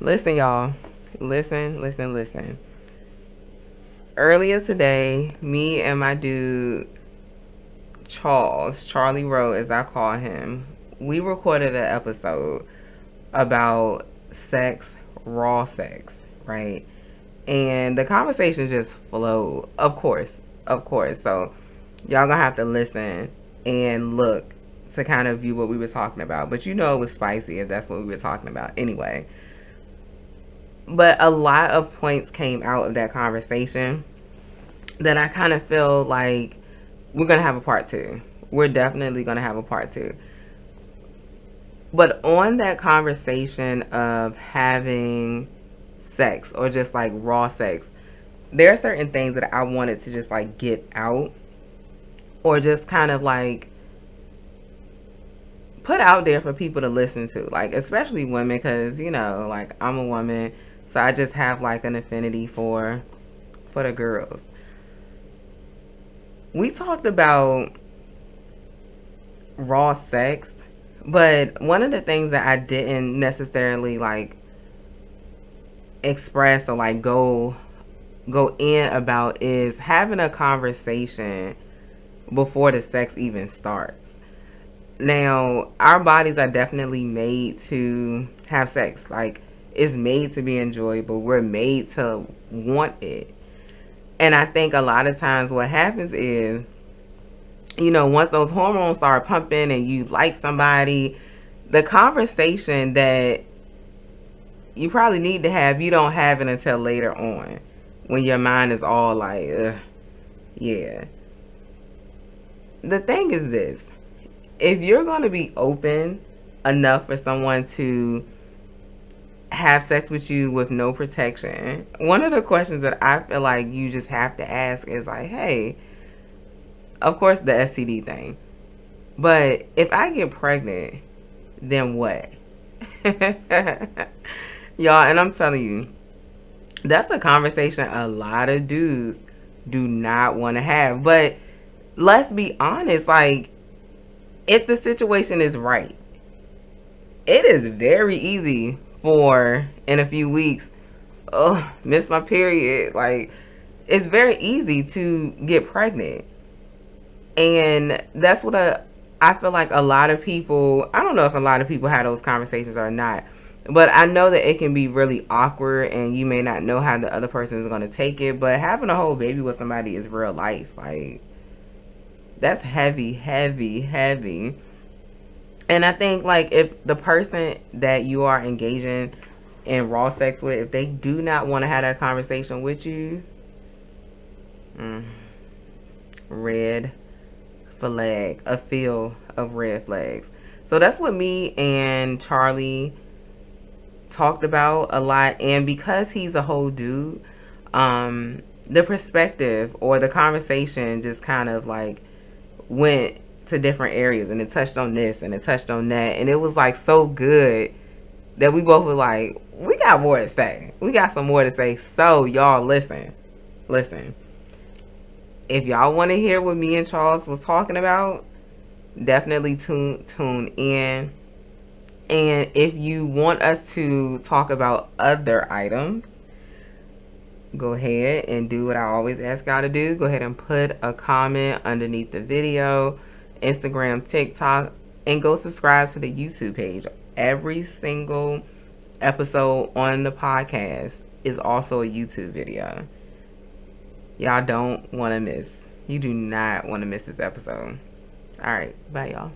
Listen, y'all. Listen. Earlier today, me and my dude, Charlie Rowe, as I call him, we recorded an episode about sex, raw sex, right? And the conversation just flowed. Of course. So, y'all gonna have to listen and look to kind of view what we were talking about. But you know it was spicy if that's what we were talking about anyway. But a lot of points came out of that conversation that I kind of feel like we're going to have a part two. We're definitely going to have a part two. But on that conversation of having sex or just like raw sex, there are certain things that I wanted to just like get out or just kind of like put out there for people to listen to, like especially women, because like I'm a woman, so I just have like an affinity for the girls. We talked about raw sex, but one of the things that I didn't necessarily like express or like go in about is having a conversation before the sex even starts. Now, our bodies are definitely made to have sex. Like, it's made to be enjoyable. We're made to want it. And I think a lot of times what happens is, once those hormones start pumping and you like somebody, the conversation that you probably need to have, you don't have it until later on when your mind is all like, ugh, yeah. The thing is this: if you're going to be open enough for someone to have sex with you with no protection, one of the questions that I feel like you just have to ask is like, hey, of course the STD thing, but if I get pregnant, then what? Y'all, and I'm telling you, that's a conversation a lot of dudes do not want to have. But let's be honest, like, if the situation is right, it is very easy for in a few weeks, oh, miss my period. Like, it's very easy to get pregnant. And that's what I feel like a lot of people, I don't know if a lot of people have those conversations or not, but I know that it can be really awkward and you may not know how the other person is going to take it. But having a whole baby with somebody is real life. Like, that's heavy, heavy, heavy. And I think, like, if the person that you are engaging in raw sex with, if they do not want to have that conversation with you, mm, red flag, a field of red flags. So that's what me and Charlie talked about a lot. And because he's a whole dude, the perspective or the conversation just kind of like went to different areas, and it touched on this and it touched on that, and it was like so good that we both were like, we got more to say. We got some more to say. So y'all listen. If y'all want to hear what me and Charles was talking about, definitely tune in. And if you want us to talk about other items, go ahead and do what I always ask y'all to do. Go ahead and put a comment underneath the video, Instagram, TikTok, and go subscribe to the YouTube page. Every single episode on the podcast is also a YouTube video. Y'all don't want to miss. You do not want to miss this episode. All right. Bye, y'all.